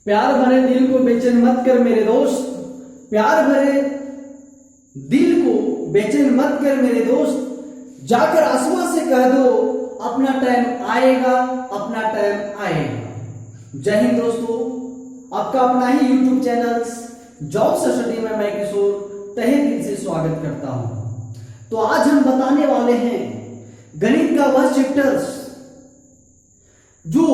प्यार भरे दिल को बेचैन मत कर मेरे दोस्त, प्यार भरे दिल को बेचैन मत कर मेरे दोस्त, जाकर आसमां से कह दो अपना टाइम आएगा, अपना टाइम आएगा। जय हिंद दोस्तों, आपका अपना ही YouTube चैनल जॉब स्टडी में मैं किशोर तहे दिल से स्वागत करता हूं। तो आज हम बताने वाले हैं गणित का वह चैप्टर्स जो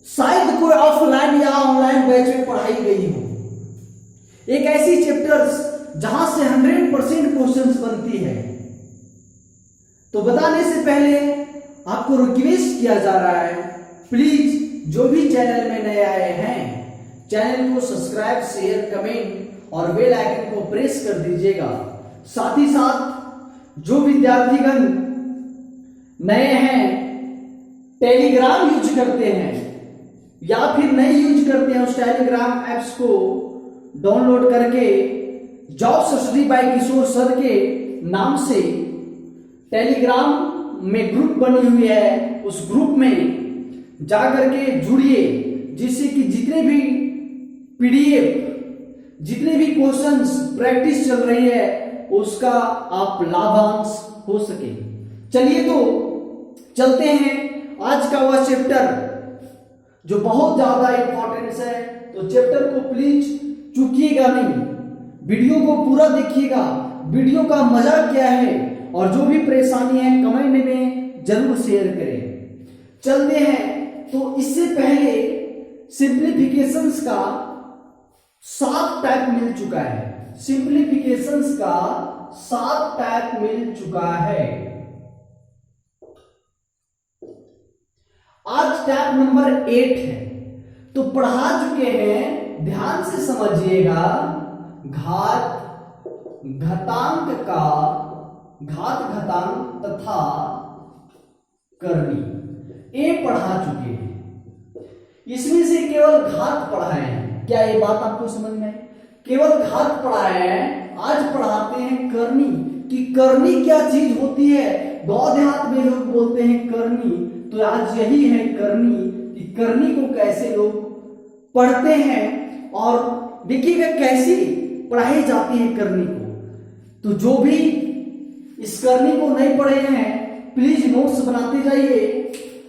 शायद कोई ऑफलाइन या ऑनलाइन बैच में पढ़ाई गई हो। एक ऐसी चैप्टर्स जहां से 100% क्वेश्चंस बनती है। तो बताने से पहले आपको रिक्वेस्ट किया जा रहा है, प्लीज जो भी चैनल में नए आए हैं चैनल को सब्सक्राइब, शेयर, कमेंट और बेल आइकन को प्रेस कर दीजिएगा। साथ ही साथ जो विद्यार्थीगण नए हैं, टेलीग्राम यूज करते हैं या फिर नहीं यूज करते हैं, उस टेलीग्राम ऐप्स को डाउनलोड करके job study by Kishore sir के नाम से टेलीग्राम में ग्रुप बनी हुई है, उस ग्रुप में जाकर के जुड़िए, जिससे कि जितने भी पीडीएफ, जितने भी क्वेश्चंस प्रैक्टिस चल रही है उसका आप लाभांश हो सके। चलिए तो चलते हैं आज का वह चैप्टर जो बहुत ज्यादा इंपॉर्टेंस है। तो चैप्टर को प्लीज चूकिएगा नहीं, वीडियो को पूरा देखिएगा। वीडियो का मजा क्या है और जो भी परेशानी है कमेंट में जरूर शेयर करें। चलते हैं। तो इससे पहले सिंप्लीफिकेशंस का 7 टाइप मिल चुका है, सिंप्लीफिकेशंस का 7 टाइप मिल चुका है। आज टाइप नंबर 8 है। तो पढ़ा चुके हैं, ध्यान से समझिएगा। घात घातांक का घात घातांक तथा करनी, ये पढ़ा चुके हैं। इसमें से केवल घात पढ़ाए हैं। क्या ये बात आपको समझ में? केवल घात पढ़ाए हैं। आज पढ़ाते हैं करनी, कि करनी क्या चीज होती है। गांव देहात में लोग बोलते हैं करनी, तो आज यही है करनी, कि करनी को कैसे लोग पढ़ते हैं और देखिएगा कैसी पढ़ाई जाती है करनी को। तो जो भी इस करनी को नहीं पढ़े हैं प्लीज नोट्स बनाते जाइए।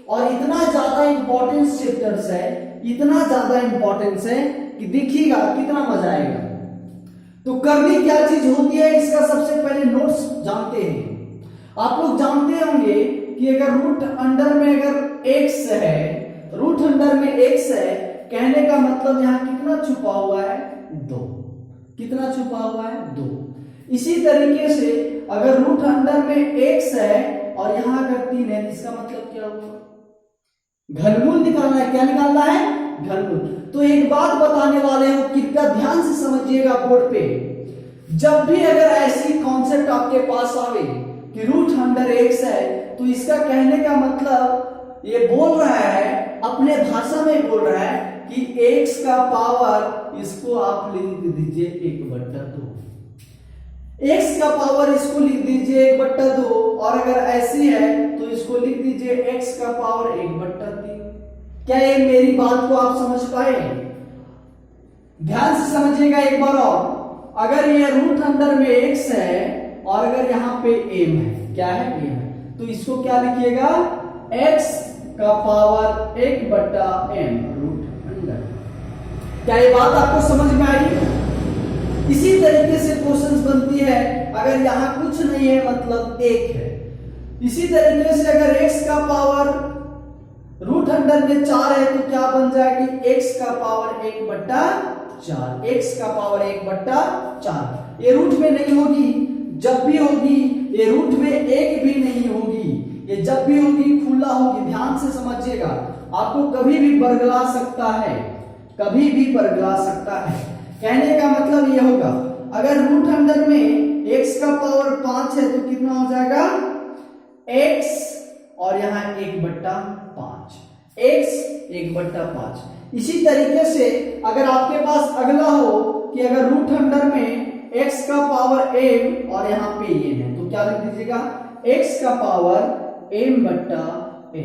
और इतना ज्यादा इंपॉर्टेंस चैप्टर्स है, इतना ज्यादा इंपॉर्टेंस है कि देखिएगा कितना मजा आएगा। तो करनी क्या चीज होती है इसका सबसे पहले नोट्स जानते हैं। आप लोग जानते होंगे कि अगर रूट अंडर में अगर x है, रूट अंडर में x है, कहने का मतलब यहां कितना छुपा हुआ है? 2। कितना छुपा हुआ है? 2। इसी तरीके से अगर रूट अंडर में x है और यहां अगर 3 है, इसका मतलब क्या हुआ? घनमूल निकालना है। क्या निकालना है? घनमूल। तो एक बात बताने वाले हैं, कृपया ध्यान से समझिएगा बोर्ड पे। जब भी अगर ऐसी कॉन्सेप्ट आपके पास आवे कि रूट अंडर x है, तो इसका कहने का मतलब ये बोल रहा है, अपने भाषा में बोल रहा है कि x का पावर, इसको आप लिख दीजिए 1/2। x का पावर इसको लिख दीजिए 1/2, और अगर ऐसी है तो इसको लिख दीजिए x का पावर 1/3। क्या ये मेरी बात को आप समझ पाए? ध्यान से समझिएगा एक बार और। अगर ये रूट अंडर में x है और अगर यहाँ पे m है, क्या है? m है, तो इसको क्या लिखिएगा? x का पावर 1/m रूट अंडर। क्या ये बात आपको समझ में आई? इसी तरीके से क्वेश्चंस बनती है। अगर यहाँ कुछ नहीं है मतलब 1 है। इसी तरीके से अगर x का पावर रूट अंडर में 4 है तो क्या बन जाएगी? x का पावर 1/4। x का पावर 1/4 ये रूट में नहीं होगी, जब भी होगी ये रूट में 1 भी नहीं होगी, ये जब भी होगी खुला होगी। ध्यान से समझिएगा, आपको कभी भी बरगला सकता है, कभी भी बरगला सकता है। कहने का मतलब यह होगा, अगर रूट अंडर में x का पावर 5 है तो कितना हो जाएगा? x और यहाँ 1/5, x 1/5। इसी तरीके से अगर आपके पास अगला हो कि अगर रूट अंडर में x का पावर m और यहाँ पे ये है, तो क्या लिख दीजिएगा? x का पावर m/n।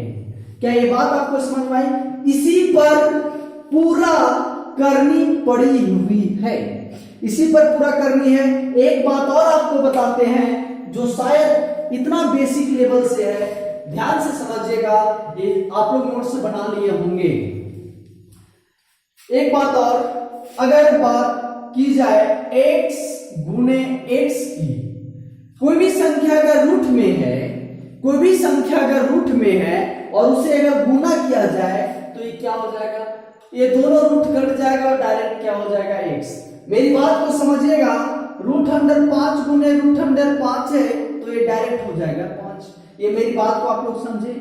क्या ये बात आपको समझ में आई? इसी पर पूरा करनी पड़ी हुई है। इसी पर पूरा करनी है। एक बात और आपको बताते हैं जो शायद इतना बेसिक लेवल से है, ध्यान से समझिएगा, ये आप लोग नोट्स बना लिए होंगे। एक बात और, अगर बात की जाए x गुने x की, कोई भी संख्या अगर रूट में है, कोई भी संख्या अगर रूट में है और उसे अगर गुना किया जाए तो ये क्या हो जाएगा, ये दोनों रूट कट जाएगा और डायरेक्ट क्या हो जाएगा x। मेरी बात को समझिएगा, रूट अंडर 5 गुने रूट अंडर 5 है तो ये डायरेक्ट हो जाएगा 5। ये मेरी बात को आप लोग समझे?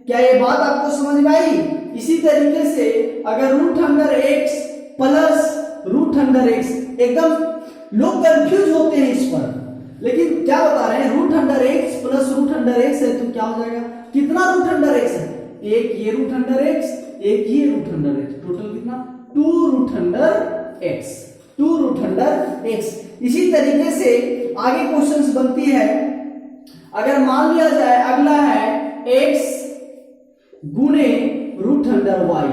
क्या ये बात आपको समझ में आई? इसी तरीके से अगर root under x plus root under x, एकदम लोग कंफ्यूज होते हैं इस पर, लेकिन क्या बता रहे हैं, root under x plus root under x है तो क्या हो जाएगा, कितना रूट अंडर x है, एक ये रूट अंडर x, एक ये रूट अंडर x, टोटल कितना, 2 root under x, 2 root under x। इसी तरीके से आगे क्वेश्चंस बनती है, अगर मान लिया जाए अगला है x गुने रूट अंडर y,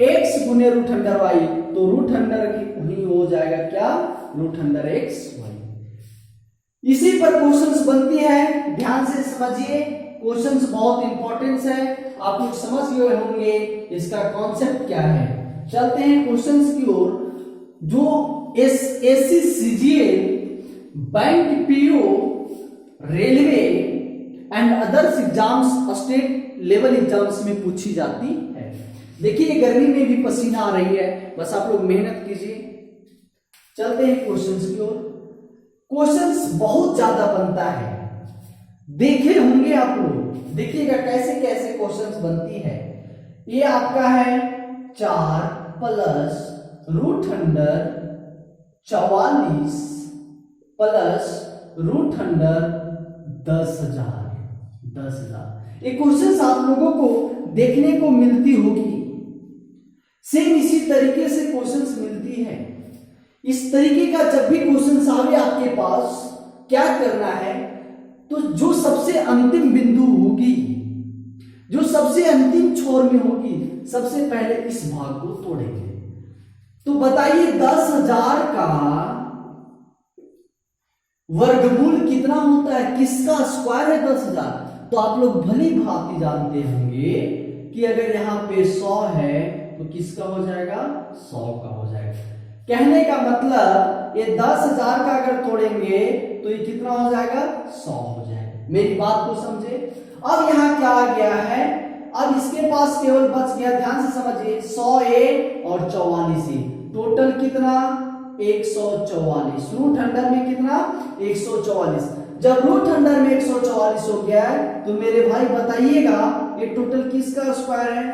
x गुने रूट अंडर y, तो रूट अंडर की हो जाएगा क्या, रूट अंडर x y। इसी पर क्वेश्चंस बनती है, ध्यान से समझिए, क्वेश्चंस बहुत इंपॉर्टेंट है, आप लोग समझ गए होंगे इसका कॉन्सेप्ट क्या है। चलते हैं क्वेश्चंस की ओर। जो SSC CGL, bank, PO, railway and others exams, state level exams में पूछी जाती है। देखिए गर्मी में भी पसीना आ रही है, बस आप लोग मेहनत कीजिए। चलते हैं क्वेश्चंस की ओर। क्वेश्चंस बहुत ज्यादा बनता है, देखे होंगे आप लोग, देखिएगा कैसे कैसे क्वेश्चंस बनती है। ये आपका है 4 plus root under 44 plus root under 10,000। ये क्वेश्चंस आप लोगों को देखने को मिलती होगी, सेम इसी तरीके से क्वेश्चंस मिलती है। इस तरीके का जब भी क्वेश्चंस आवे आपके पास, क्या करना है, तो जो सबसे अंतिम बिंदु होगी, जो सबसे अंतिम छोर में होगी, सबसे पहले इस भाग को तोड़ेंगे। तो बताइए 10,000 का वर्गमूल कितना होता है, किसका स्क्वायर है 10,000? तो आप लोग भली भांति जानते होंगे कि अगर यहां पे 100 है तो किसका हो जाएगा, 100 का हो जाएगा। कहने का मतलब ये 10,000 का अगर तोड़ेंगे तो ये कितना हो जाएगा, 100 हो जाएगा। मेरी बात को समझे। अब यहाँ क्या आ गया है, अब इसके पास केवल बच गया, ध्यान से समझिए, 100 और 44, टोटल कितना, 144। रूट अंडर में कितना, 144। जब रूट अंडर में 144 हो गया है तो मेरे भाई बताइएगा ये टोटल किसका स्क्वायर है,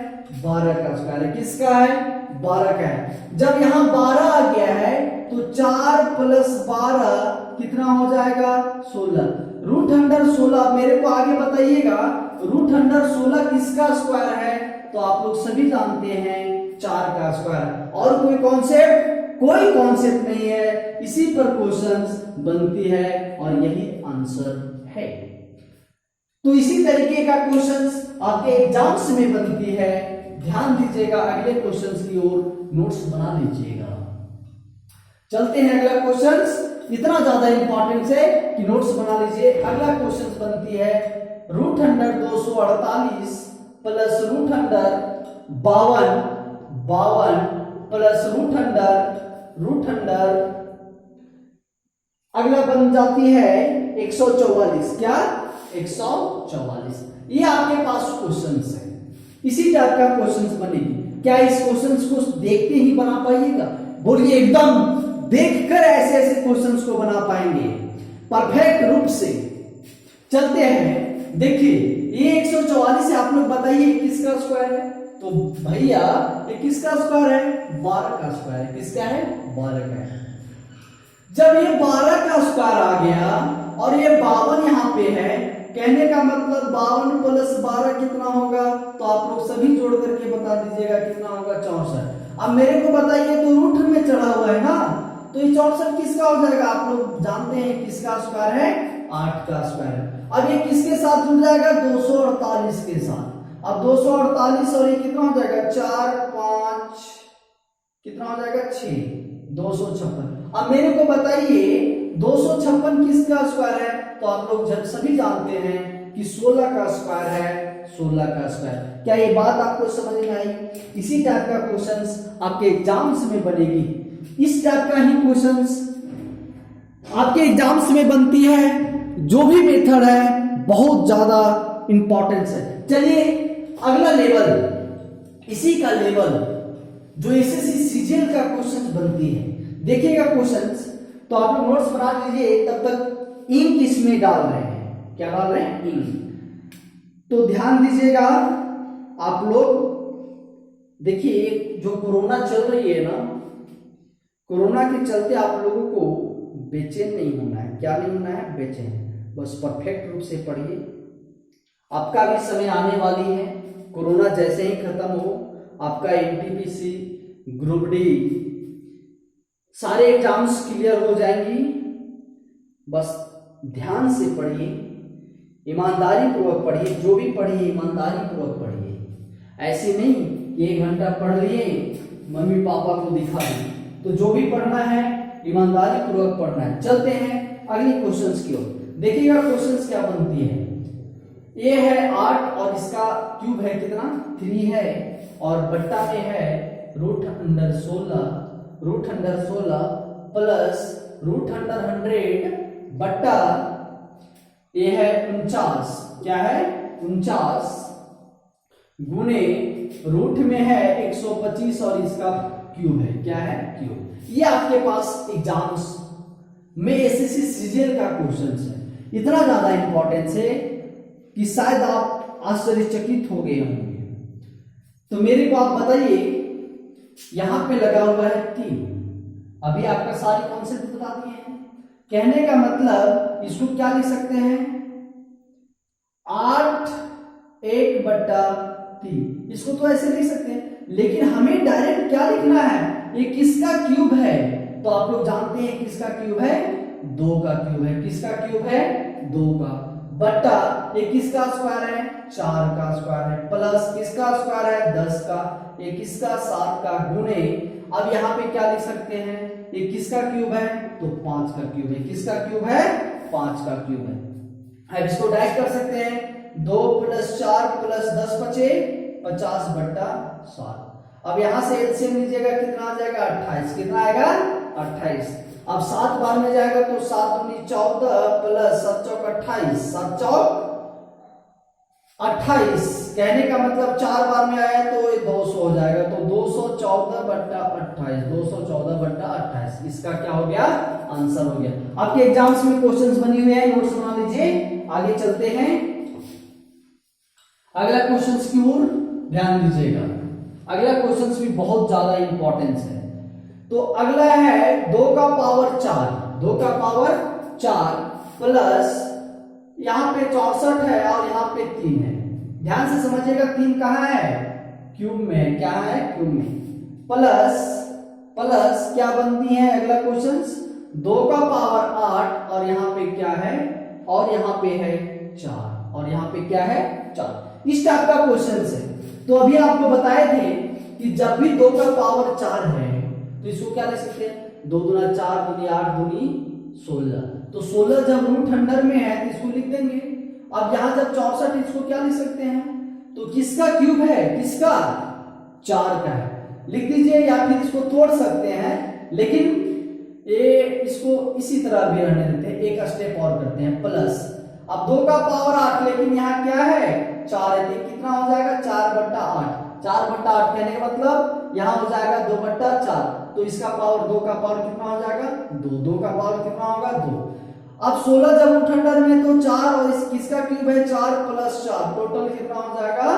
12 का स्क्वायर है। किसका है, 12 का है। जब यहां 12 आ गया है तो 4 प्लस 12 कितना हो जाएगा, 16। रूट अंडर 16, मेरे को आगे बताइएगा रूट अंडर 16 किसका स्क्वायर है, तो आप लोग सभी जानते हैं 4 का स्क्वायर। और कोई कॉन्सेप्ट नहीं है, इसी पर क्वेश्चंस बनती है और यही आंसर है। तो इसी तरीके का क्वेश्चंस आपके एग्जाम्स में बनती है, ध्यान दीजिएगा। अगले क्वेश्चंस की ओर नोट्स बना लीजिएगा। चलते हैं अगला क्वेश्चंस, इतना ज्यादा इंपॉर्टेंट है कि नोट्स बना लीजिए। अगला क्वेश्चंस बनती है root under 248 plus root under 52 plus root under अगला बन जाती है 144। क्या, 144। ये आपके पास क्वेश्चंस है, इसी टाइप का क्वेश्चंस बनेगी। क्या इस क्वेश्चंस को देखते ही बना पाइएगा? बोलिए, एकदम देखकर ऐसे ऐसे क्वेश्चंस को बना पाएंगे परफेक्ट रूप से। चलते हैं, देखिए ये 144 है, आप लोग बताइए किसका स्क्वायर है, तो भैया ये किसका स्क्वायर है, 12 का स्क्वायर है। किसका है, 12 का है। जब ये 12 का स्क्वायर आ गया और ये 52 यहाँ पे है, कहने का मतलब 52 प्लस 12 कितना होगा, तो आप लोग सभी जोड़ करके बता दीजिएगा कितना होगा, 64। अब मेरे को बताइए, तो रूट में चढ़ा हुआ है ना, तो ये 64 किसका हो जाएगा, आप लोग जानते हैं किसका स्क्वायर है, 8 का स्क्वायर है। अब ये किसके साथ जुड़ जाएगा, 248 के साथ। अब 248 और ये कितना हो जाएगा, 4 5 कितना हो जाएगा 6, 256। अब मेरे को बताइए 256 किसका स्क्वायर है? तो आप लोग जब सभी जानते हैं कि 16 का स्क्वायर है, 16 का स्क्वायर। क्या ये बात आपको समझ में आई? इसी टाइप का क्वेश्चंस आपके एग्जाम्स में बनेगी, इस टाइप का ही क्वेश्चंस आपके एग्जाम्स में बनती है। जो भी मेथड है बहुत ज्यादा इंपॉर्टेंस है। चलिए अगला लेवल, इसी का लेवल जो एसएससी सीजीएल का क्वेश्चन बनती है, देखिएगा क्वेश्चंस। तो आप लोग नोट्स बना लीजिए, तब तक इंक इसमें डाल रहे हैं। क्या डाल रहे हैं? इंक। तो ध्यान दीजिएगा आप लोग। देखिए जो कोरोना चल रही है ना, कोरोना के चलते आप लोगों को बेचैन नहीं होना है। क्या नहीं होना है? बेचैन। बस परफेक्ट रूप से पढ़िए। आपका भी समय आने वाली है, कोरोना जैसे ही खत्म हो आपका एनटीपीसी, ग्रुप डी सारे एग्जाम्स क्लियर हो जाएंगी। बस ध्यान से पढ़िए, ईमानदारी पूर्वक पढ़िए। जो भी पढ़िए ईमानदारी पूर्वक पढ़िए। ऐसे नहीं कि 1 घंटा पढ़ लिए मम्मी पापा को दिखा दिए। तो जो भी पढ़ना है ईमानदारी पूर्वक पढ़ना है। चलते हैं अगले क्वेश्चंस की ओर। देखिएगा क्वेश्चंस क्या बनती है। ये है 8 और इसका क्यूब है कितना? 3 है, और बट्टा में है √16 प्लस √100 बट्टा ये है 49। क्या है? 49 गुने रूट में है 125 और इसका क्यूब है। क्या है? क्यूब। ये आपके पास एग्जाम्स में एसएससी सीजीएल का क्वेश्चन है। इतना ज्यादा इंपॉर्टेंस है कि शायद आप आश्चर्यचकित हो गए होंगे। तो मेरे को आप बताइए, यहां पे लगा हुआ है 3। अभी आपका सारी कॉन्सेप्ट बता दिए हैं। कहने का मतलब इसको क्या लिख सकते हैं? 8 1/3। इसको तो ऐसे लिख सकते हैं, लेकिन हमें डायरेक्ट क्या लिखना है? ये किसका क्यूब है? तो आप लोग जानते हैं किसका क्यूब है? 2 का क्यूब है। किसका क्यूब है? 2 का। बट्टा ये किसका स्क्वायर है? 4 का स्क्वायर है। प्लस किसका स्क्वायर है? 10 का। ये किसका? 7 का। गुणे अब यहाँ पे क्या लिख सकते हैं? ये किसका क्यूब है? तो 5 का क्यूब है। किसका क्यूब है? 5 का क्यूब है। अब इसको डैश कर सकते हैं। 2 + 4 + 10 बचे 50/7। अब यहां से एलसीएम लीजिएगा, कितना आ जाएगा? 28। कितना आएगा? 28। अब 7 बार में जाएगा तो 7 × 14 प्लस 7 चौक 28, 7 चौक 28। कहने का मतलब 4 बार में आया तो ये 200 हो जाएगा। तो 214/28, 214/28 इसका क्या हो गया? आंसर हो गया। आपके एग्जाम्स में क्वेश्चंस बनी हुए हैं, नोट्स बना लीजिए। आगे चलते हैं अगला क्वेश्चंस की ओर ध्यान दीजिएगा। अगला क्वेश्चंस भी बहुत ज्यादा इंपॉर्टेंस है। तो अगला है 2 का पावर 4, 2 का पावर 4 प्लस यहां पे 64 है और यहां पे 3 है। ध्यान से समझिएगा, 3 कहां है? क्यूब में। क्या है? क्यूब में। प्लस क्या बनती है अगला क्वेश्चंस? 2 का पावर 8 और यहां पे क्या है? और यहां पे है 4 और यहां पे क्या है? 4। इस टाइप का क्वेश्चन है। तो अभी आपको बताए थे कि जब भी 2 का पावर 4 है तो इसको क्या लिख सकते हैं? 2 × 4 × 8 × 16। तो 16 जब √100 में है तो इसको लिख देंगे। अब यहां जब 64 इसको क्या लिख सकते हैं? तो किसका क्यूब है? किसका? 4 का है। लिख दीजिए, या फिर इसको तोड़ सकते हैं, लेकिन ये इसको इसी तरह भी रहने देते हैं। एक स्टेप और करते हैं। प्लस अब 2 का पावर 8, लेकिन यहाँ क्या है? 4 है। तो कितना हो जाएगा? 4/8। 4/8 कहने का मतलब यहां हो जाएगा 2/4। तो इसका पावर 2 का पावर कितना हो जाएगा? 2। 2 का पावर कितना होगा? 2। अब 16 जब √100 में तो 4 और किसका क्यूब है? 4 + 4, टोटल कितना हो जाएगा?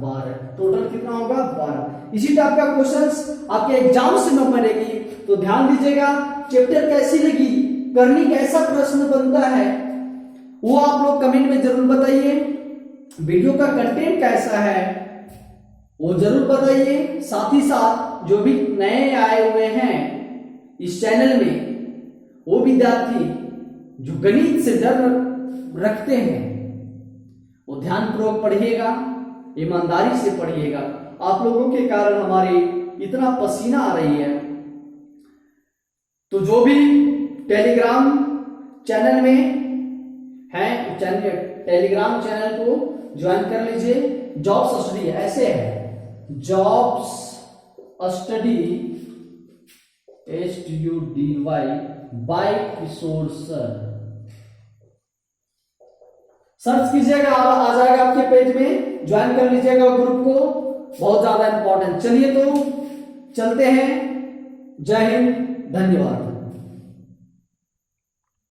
12। टोटल कितना होगा? 12। इसी टाइप का क्वेश्चंस आपके एग्जाम्स में बनेगी। तो ध्यान दीजिएगा, चैप्टर कैसी लगी, करनी कैसा प्रश्न बनता है वो आप लोग कमेंट में जरूर बताइए। वीडियो का कंटेंट कैसा है वो जरूर बताइए। साथ ही साथ जो भी नए आए हुए हैं इस चैनल में, वो विद्यार्थी जो गणित से डर रखते हैं वो ध्यानपूर्वक पढ़िएगा, ईमानदारी से पढ़िएगा। आप लोगों के कारण हमारे इतना पसीना आ रही है। तो जो भी टेलीग्राम चैनल में है, टेलीग्राम चैनल को ज्वाइन कर लीजिए। जॉब्स स्टडी ऐसे है, jobs study STUDY bye Kishore sir. Search कीजिएगा, आ जाएगा आपके पेज में, ज्वाइन कर लीजिएगा ग्रुप को, बहुत ज्यादा इंपॉर्टेंट। चलिए तो चलते हैं। जय हिंद, धन्यवाद।